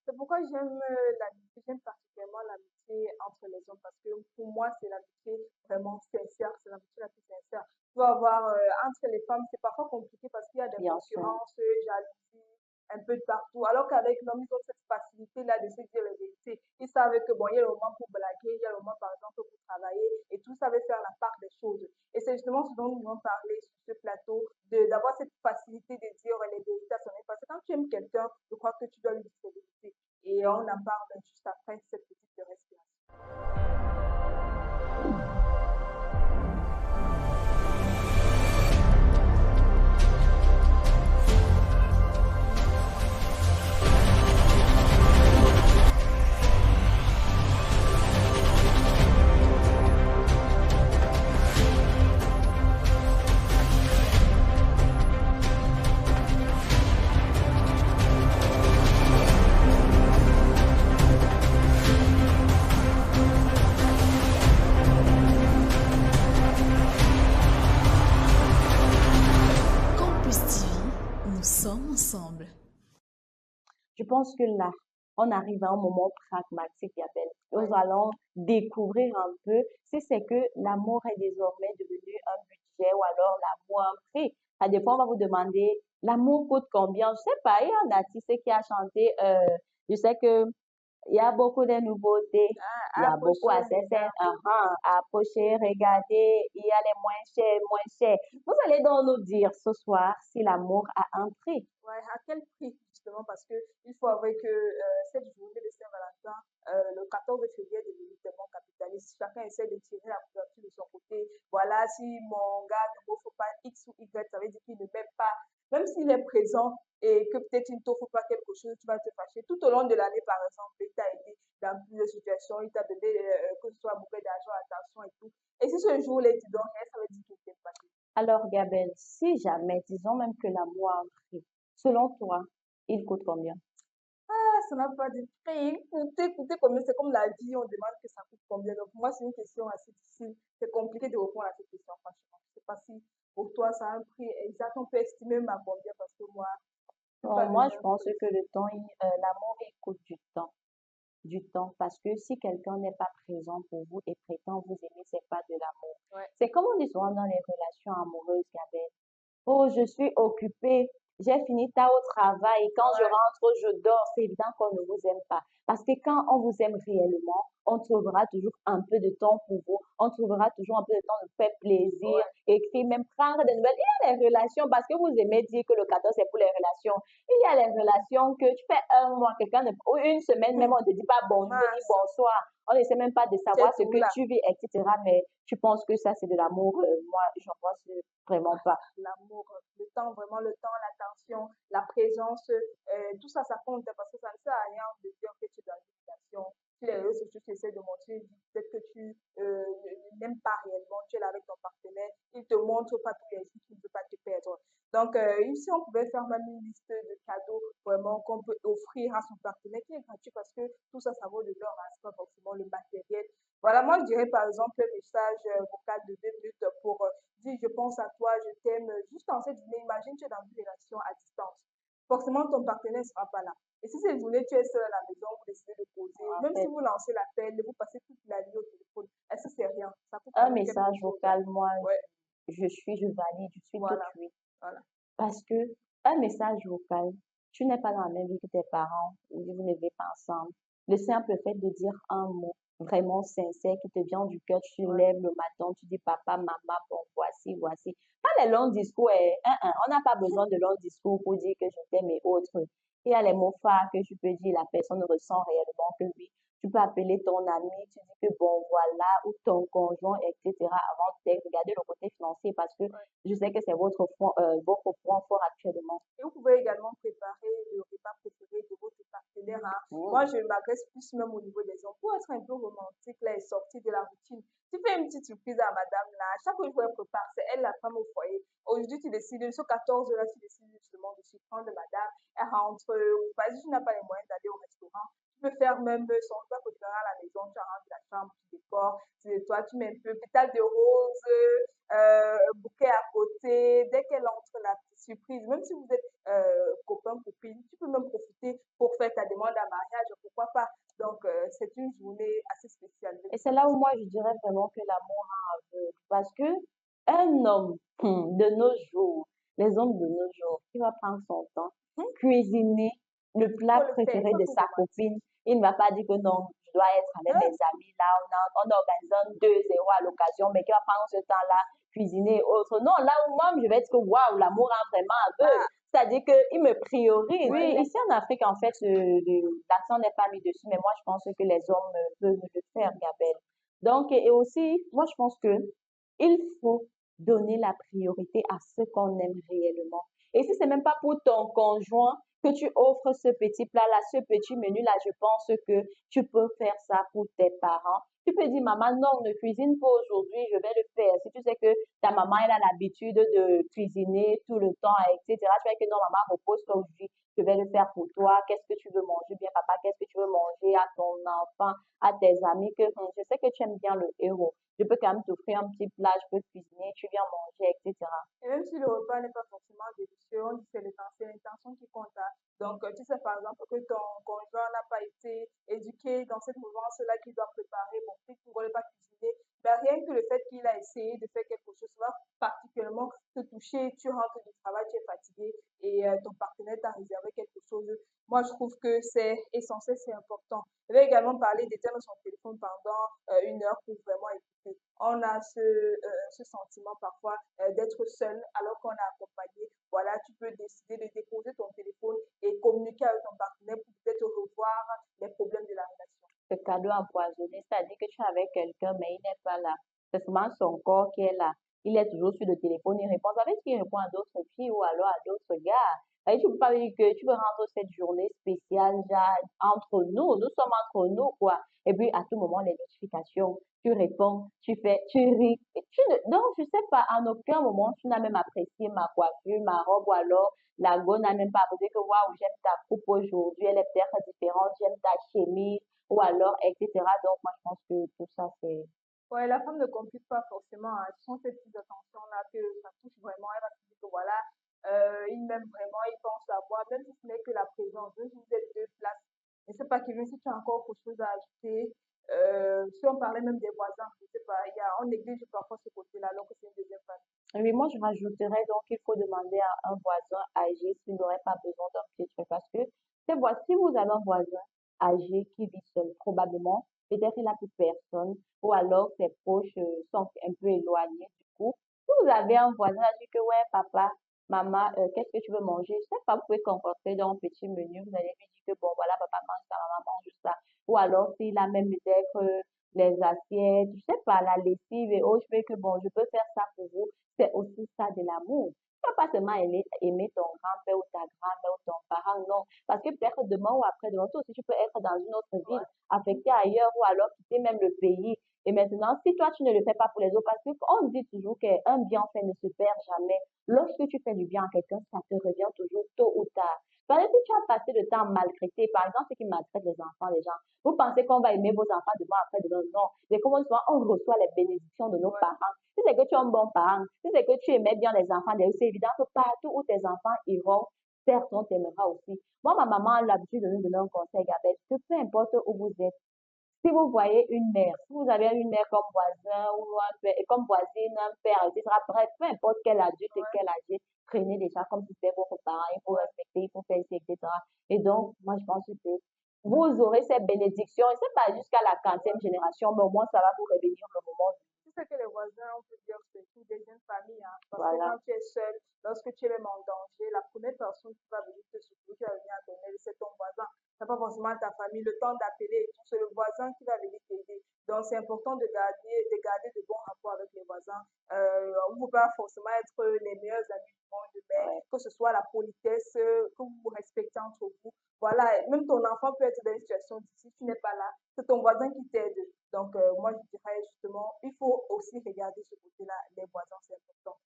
C'est pourquoi j'aime l'amitié, j'aime particulièrement l'amitié entre les hommes, parce que pour moi, c'est l'amitié vraiment sincère, c'est l'amitié la plus sincère. Tu vas voir, entre les femmes, c'est parfois compliqué parce qu'il y a des Bien sûr. concurrences, jalousie, un peu de partout. Alors qu'avec l'homme, ils ont cette facilité-là de se dire la vérité. Ils savent que bon, il y a le moment pour blaguer, il y a le moment, par exemple, pour travailler, et tout ça veut faire la part des choses. Et c'est justement ce dont nous allons parler sur ce plateau, d'avoir cette facilité de dire les vérités à son avis. Parce que quand tu aimes quelqu'un, je crois que tu dois lui dire ses vérités. Et on en parle juste après cette petite respiration. ensemble? Je pense que là, on arrive à un moment pragmatique, Isabelle. Ouais. Nous allons découvrir un peu si c'est que l'amour est désormais devenu un budget ou alors l'amour un prix. À des fois, on va vous demander, l'amour coûte combien? Je sais pas, il y a un artiste qui a chanté, je sais que il y a beaucoup de nouveautés. Il y a beaucoup à Approchez, certaines, regardez. à approcher, regarder. Il y a les moins chers, moins chers. Vous allez donc nous dire ce soir si l'amour a un prix. Ouais, à quel prix justement? Parce que il faut avouer que cette journée de Saint-Valentin, le 14 février est devenu tellement capitaliste. Chacun essaie de tirer la couverture de son côté. Voilà, si mon gars ne m'offre pas X ou Y, ça veut dire qu'il ne m'aime pas. Même s'il est présent et que peut-être il ne t'offre pas quelque chose, tu vas te fâcher. Tout au long de l'année, par exemple, il t'a aidé dans plusieurs situations, il t'a donné que ce soit beaucoup d'argent, attention et tout. Et si ce jour-là, il te donne rien, ça veut dire qu'il t'aime pas. Alors, Gabelle, si jamais, disons même que l'amour a un prix, selon toi, il coûte combien? Ah, ça n'a pas de prix. Écoutez combien, c'est comme la vie, on demande que ça coûte combien. Donc, pour moi, c'est une question assez difficile. C'est compliqué de répondre à cette question, franchement. Je sais pas si pour toi, ça a un prix exact. On peut estimer même à combien parce que moi, je ne peux Bon, pas moi, donner je un pense prix. que le temps, l'amour, il coûte du temps. Du temps, parce que si quelqu'un n'est pas présent pour vous et prétend vous aimer, c'est pas de l'amour. Ouais, C'est comme on dit souvent dans les relations amoureuses, Gabelle. Oh, je suis occupée. J'ai fini tard au travail. Quand je ouais, rentre, je dors. C'est évident qu'on ne vous aime pas. Parce que quand on vous aime réellement, on trouvera toujours un peu de temps pour vous. On trouvera toujours un peu de temps de faire plaisir, ouais. écrire, même prendre des nouvelles. Il y a les relations, parce que vous aimez dire que le 14 c'est pour les relations. Il y a les relations que tu fais un mois, quelqu'un, ou une semaine même, on ne te dit pas bonjour ni Mince, bonsoir. On n'essaie même pas de tu es savoir ce tout que là. tu vis, etc. Mais tu penses que ça, c'est de l'amour. Moi, je n'en pense vraiment pas. L'amour, le temps, vraiment le temps, l'attention, la présence, tout ça, ça compte parce que ça ne sert à rien de dire que tu es dans une relation. Si les réseaux sociaux, tu essaies de montrer, peut-être que tu n'aimes pas réellement, tu es là avec ton partenaire, il te montre pas tous les jours qu'il ne veut pas te perdre. Donc, ici, on pouvait faire même une liste de cadeaux vraiment qu'on peut offrir à son partenaire qui est gratuit parce que tout ça, ça vaut de l'or, hein, c'est pas forcément le matériel. Voilà, moi, je dirais par exemple un message vocal de 2 minutes pour dis je pense à toi, je t'aime. Juste en cette journée, imagine tu es dans une relation à distance. Forcément, ton partenaire ne sera pas là. Et si cette journée, tu es seul à la maison, vous décidez de poser, En même si fait, vous lancez l'appel, vous passez toute la nuit au téléphone, est-ce que c'est rien? Ça coûte quand un même quelque message chose, hein. vocal, moi, Ouais, je valide, je suis tout de voilà, suite. voilà. Parce que un message vocal, tu n'es pas dans la même vie que tes parents, ou vous ne vivez pas ensemble. Le simple fait de dire un mot vraiment sincère qui te vient du cœur, tu te Ouais. lèves le matin, tu dis papa, maman, bon, voici, voici. Pas les longs discours, on n'a pas besoin de longs discours pour dire que je t'aime et autres. Il y a les mots phares que tu peux dire, la personne ressent réellement que oui. Tu peux appeler ton ami, tu dis que bon, voilà, ou ton conjoint, etc. avant de regarder le côté financier parce que Ouais. je sais que c'est votre point fort actuellement. Et vous pouvez également préparer le repas préféré de votre partenaire, hein. Moi, Mm. je m'agresse plus même au niveau des hommes pour être un peu romantique là, et sortir de la routine. Tu fais une petite surprise à madame là. Chaque fois qu'elle prépare, c'est elle la femme au foyer. Aujourd'hui, tu décides, ce 14 là, tu décides justement de surprendre madame. Elle rentre, vas-y, tu n'as pas les moyens d'aller au restaurant. Tu peux faire même son repas préféré à la maison. Tu rentres la chambre, tu décores, toi, tu mets un peu pétales de rose, bouquet à côté. Dès qu'elle entre, la petite surprise, même si vous êtes copain, copine, tu peux même profiter pour faire ta demande à mariage, pourquoi pas. Donc, c'est une journée assez spéciale. Et c'est là où moi je dirais vraiment que l'amour a un aveugle. Parce que un homme de nos jours, les hommes de nos jours, qui va prendre son temps, cuisiner le Il faut plat le faire, il préféré faut de être sa romantique. copine, il ne va pas dire que non, je dois être avec mes Hein? amis là, on organise un 2-0 à l'occasion, mais qui va prendre ce temps-là, cuisiner et autres. Non, là où moi je vais être que waouh, l'amour a vraiment aveugle. Ah, C'est-à-dire qu'il me priorise. ouais, Oui, ici en Afrique, en fait, l'accent n'est pas mis dessus, mais moi, je pense que les hommes peuvent le faire, Gabelle. Donc, et aussi, moi, je pense que il faut donner la priorité à ce qu'on aime réellement. Et si c'est même pas pour ton conjoint que tu offres ce petit plat-là, ce petit menu-là, je pense que tu peux faire ça pour tes parents. Tu peux dire, maman, non, ne cuisine pas aujourd'hui, je vais le faire. Si tu sais que ta maman, elle a l'habitude de cuisiner tout le temps, etc. Tu vas dire que non, maman, repose-toi aujourd'hui, je vais le faire pour toi. Qu'est-ce que tu veux manger? Bien, papa, qu'est-ce que tu veux manger à ton enfant, à tes amis? Que je sais que tu aimes bien le héros. Je peux quand même t'offrir un petit plat, je peux cuisiner, tu viens manger, etc. et même si le repas n'est pas forcément délicieux, on dit que c'est l'intention qui compte. par exemple que ton conjoint n'a pas été éduqué dans cette mouvance-là qu'il doit préparer, bon, peut-être qu'il ne voulait pas cuisiner, mais rien que le fait qu'il a essayé de faire quelque chose va particulièrement te toucher, tu rentres du travail, tu es fatigué et ton partenaire t'a réservé quelque chose. Moi, je trouve que c'est essentiel, c'est important. Je vais également parler d'éteindre son téléphone pendant 1 heure pour vraiment écouter. On a ce sentiment parfois d'être seul alors qu'on est accompagné. Voilà, tu peux décider de déposer ton téléphone et communiquer avec ton partenaire pour peut-être revoir les problèmes de la relation. Ce cadeau empoisonné, c'est-à-dire que tu es avec quelqu'un, mais il n'est pas là. C'est seulement son corps qui est là. Il est toujours sur le téléphone, il répond. Avec qu'il répond à d'autres filles ou alors à d'autres gars. Et tu peux pas dire que tu veux rendre cette journée spéciale, genre, entre nous sommes entre nous, quoi. Et puis, à tout moment, les notifications, tu réponds, tu fais, tu ris. Donc, je sais pas, en aucun moment, tu n'as même apprécié ma coiffure, ma robe, ou alors, la go n'a même pas apprécié que, waouh, j'aime ta coupe aujourd'hui, elle est peut-être différente, j'aime ta chemise, ou alors, etc. Donc, moi, je pense que tout ça, c'est... Ouais, la femme ne complique pas forcément. Hein. Ce sont ces petites attentions-là que ça touche vraiment. Elle va se dire que voilà, il m'aime vraiment, il pense à moi, même si ce n'est que la présence. Je vous êtes deux places. Je ne sais pas, Kevin, si tu as encore autre chose à ajouter. Si on parlait même des voisins, je ne sais pas, on néglige parfois ce côté-là, alors que c'est une deuxième famille. Oui, moi, je rajouterais donc qu'il faut demander à un voisin âgé s'il n'aurait pas besoin d'un petit truc. Parce que si vous avez un voisin âgé qui vit seul, probablement, peut-être il n'a plus personne, ou alors ses proches sont un peu éloignés. Du coup, si vous avez un voisin âgé que, ouais, papa, maman, qu'est-ce que tu veux manger? Je sais pas, vous pouvez concocter dans un petit menu, vous allez lui dire que, bon, voilà, papa mange ça, maman mange ça. Ou alors, s'il a même peut-être les assiettes, je sais pas, la lessive et autres, je fais que, bon, je peux faire ça pour vous. C'est aussi ça de l'amour. Tu vas pas seulement aimer ton grand-père ou ta grand-mère ou ton parent, non. Parce que peut-être demain ou après-demain, toi aussi, tu peux être dans une autre ville, affecté ailleurs ou alors quitter même le pays. Et maintenant, si toi, tu ne le fais pas pour les autres, parce qu'on dit toujours qu'un bienfait ne se perd jamais. Lorsque tu fais du bien à quelqu'un, ça te revient toujours tôt ou tard. Parce que si tu as passé le temps à maltraiter, par exemple, ceux qui maltraitent les enfants des gens, vous pensez qu'on va aimer vos enfants demain après-demain? Non. C'est comme souvent, on reçoit les bénédictions de nos parents. Si c'est que tu es un bon parent, si c'est que tu aimais bien les enfants, c'est évident que partout où tes enfants iront, certes, on t'aimera aussi. Moi, ma maman a l'habitude de nous donner un conseil, Gabelle, que peu importe où vous êtes, si vous voyez une mère, si vous avez une mère comme voisin ou un père, comme voisine, un père, etc., bref, peu importe quel adulte et quel âge, traînez déjà comme si c'était votre parent, il faut respecter, il faut faire ci, etc. Et donc, moi, je pense que vous aurez cette bénédiction, et c'est pas jusqu'à la 40e génération, mais au moins, ça va vous revenir le moment. C'est ce que les voisins, on peut dire, c'est une deuxième famille. Hein, parce que quand tu es seul, lorsque tu es même en danger, la première personne qui va venir te secourir, qui va venir à ton aide, c'est ton voisin. C'est pas forcément ta famille, le temps d'appeler, c'est le voisin qui va venir t'aider. Donc, c'est important de garder de bons rapports avec les voisins. On ne peut pas forcément être les meilleurs amis du monde, mais que ce soit la politesse, que vous vous respectez entre vous. Voilà, même ton enfant peut être dans une situation difficile, tu n'es pas là, c'est ton voisin qui t'aide. Donc, moi, je dirais justement, il faut aussi regarder ce côté-là, les voisins, c'est important.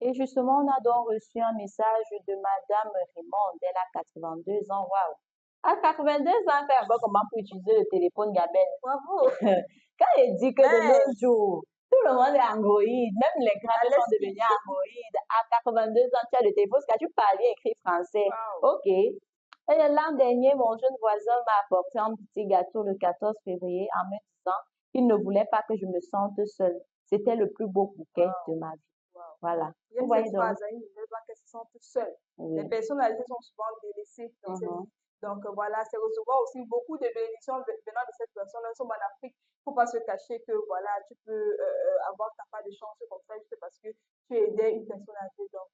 Et justement, on a donc reçu un message de Madame Raymond, elle a 82 ans, waouh! À 82 ans, fait un comment pour utiliser le téléphone, Gabelle. Bravo! Quand elle dit que de nos jours, tout le monde est Android, même les grands sont devenus Android. À 82 ans, tu as le téléphone, parce que tu parlais écrit français. Wow. Ok. Et l'an dernier, mon jeune voisin m'a apporté un petit gâteau le 14 février en me disant qu'il ne voulait pas que je me sente seule. C'était le plus beau bouquet de ma vie. Voilà. Il y a cette phrase, ils ne veulent pas qu'elles se sentent seules. Oui. Les personnalités sont souvent délaissées dans cette vie. Donc voilà, c'est recevoir aussi beaucoup de bénédictions venant de cette personne. Nous sommes en Afrique, il ne faut pas se cacher que voilà, tu peux avoir ta part de chance comme ça juste parce que tu aidais une personne âgée. Donc,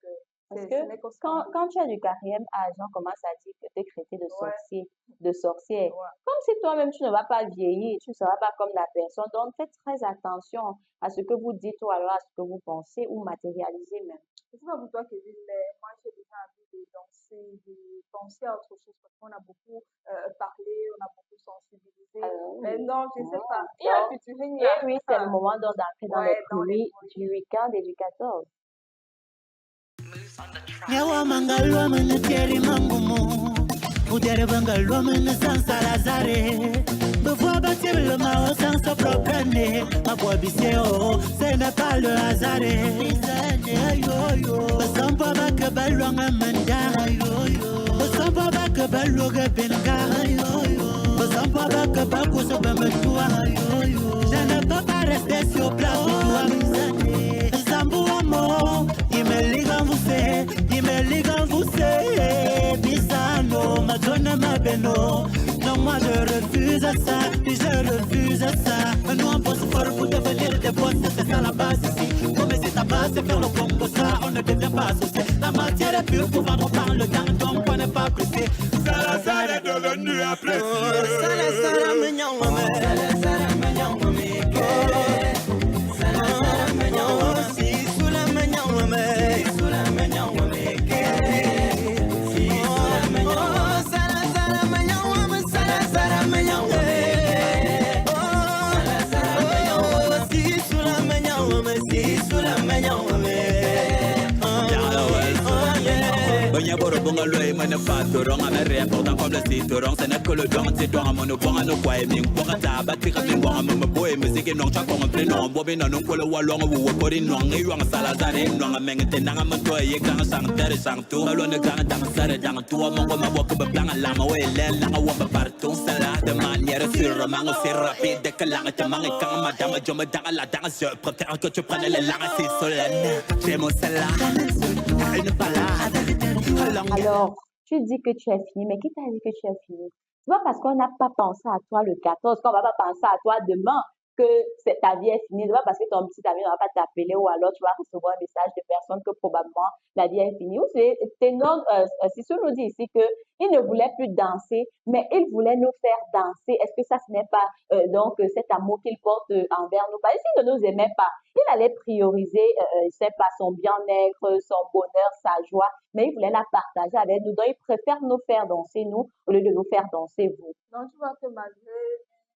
parce que quand tu as du 4e âge, on commence à dire que tu es traité de sorcier, de sorcière. Comme si toi-même tu ne vas pas vieillir, tu ne seras pas comme la personne. Donc faites très attention à ce que vous dites ou alors à ce que vous pensez ou matérialisez même. Je ne sais pas pour toi, Kevin, mais moi j'ai déjà envie de danser, de penser à autre chose parce qu'on a beaucoup parlé, on a beaucoup sensibilisé. Mais non, je ne sais pas. Il y a un featuring là. Et oui, c'est le moment d'entrer dans les pluies du week-end et du 14. Nyawa mangalwa mene teri mangumu Udere bangalwa mene sansa lazare Bevoa batire le mao sansa problème Mabwa biseo, ce n'est pas le hasard Besampa bake balwanga manda Besampa bake baluga benga Bazamba baka bako so bambatua Je ne peux pas rester sur place pour toi misane Zambu amo Imeligan vous Bisano Madonna Mabeno Non moi je refuse à ça Puis je refuse à ça Nous on bosse fort pour devenir des boss C'est ça la base ici Comme c'est ta base c'est faire le combo ça On ne devient pas associé La matière est pure pour vendre par le temps Donc on n'est pas pressé Salazar est devenu apprécié Salazar mignon Salazar mignon Salazar mignon Si sous la mignon Sous la mignon Si sous la mignon Salazar mignon Salazar mignon Si sous la mignon Si sous la mignon Bonya boro bonga loe mane fatorong ame re pourtant comme le citorong c'est net que le dong c'est dong mon bonga no kwai ming bonga ta ba ti ka ming bonga mo boy musique non cha kong pre non bobi non ko le walong wo ko ri non ngi wang Salazar non meng te nanga mo to ye kan sang tere sang tu lo ne kan dang sare dang tu mo ko ma bo ko ba bang la ma we le la wa ba partout sala de manière sur ma ngo c'est rapide que la te mang kan madame je me dans la danse je préfère que tu prennes les langues c'est solennel j'aime cela une balade. Alors, tu dis que tu es fini, mais qui t'a dit que tu es fini? C'est pas parce qu'on n'a pas pensé à toi le 14 qu'on va pas penser à toi demain que ta vie est finie. C'est pas parce que ton petit ami ne va pas t'appeler ou alors tu vas recevoir un message de personne que probablement la vie est finie. Ou c'est Sissou nous dit ici que il ne voulait plus danser, mais il voulait nous faire danser. Est-ce que ça, ce n'est pas donc cet amour qu'il porte envers nous? Parce qu'il ne nous aimait pas. Il allait prioriser, je sais pas, son bien-être, son bonheur, sa joie, mais il voulait la partager avec nous. Donc, il préfère nous faire danser, nous, au lieu de nous faire danser, vous. Donc, tu vois que malgré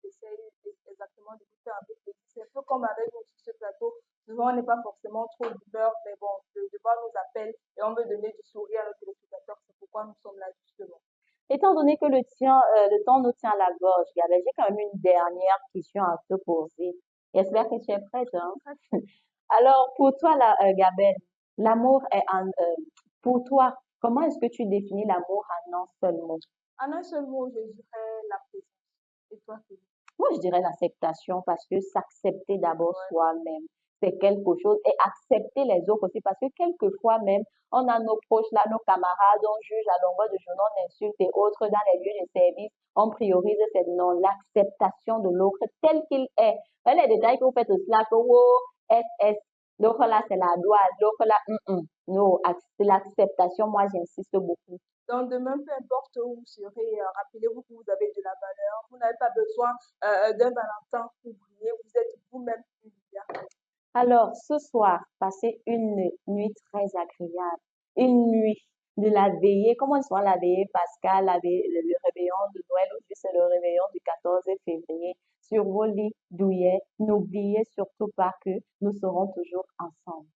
essayer exactement d'écouter un peu, c'est un peu comme avec nous sur ce plateau. Souvent, on n'est pas forcément trop d'humeur, mais bon, le devoir nous appelle et on veut donner du sourire à nos téléspectateurs. C'est pourquoi nous sommes là, justement. Étant donné que le temps nous tient à la gorge, Gabelle, j'ai quand même une dernière question à te poser. J'espère que tu es prête, hein? Alors, pour toi, Gabelle, l'amour pour toi, comment est-ce que tu définis l'amour en un seul mot? En un seul mot, je dirais la présence. Et toi, Philippe? Moi, je dirais l'acceptation parce que s'accepter d'abord soi-même, c'est quelque chose. Et accepter les autres aussi parce que quelquefois même, on a nos proches là, nos camarades, on juge à longueur de journée, on insulte et autres dans les lieux de service. On priorise l'acceptation de l'autre tel qu'il est. Les détails que vous faites aussi là, que l'autre là, c'est la droite, l'autre là, non, l'acceptation, moi, j'insiste beaucoup. Donc, demain, peu importe où vous serez, rappelez-vous que vous avez de la valeur. Vous n'avez pas besoin d'un Valentin pour briller. Vous êtes vous-même unique. Alors, ce soir, passez une nuit très agréable. Une nuit de la veillée. Comment on la veillée Pascal, le réveillon de Noël, aujourd'hui c'est le réveillon du 14 février. Sur vos lits douillets, n'oubliez surtout pas que nous serons toujours ensemble.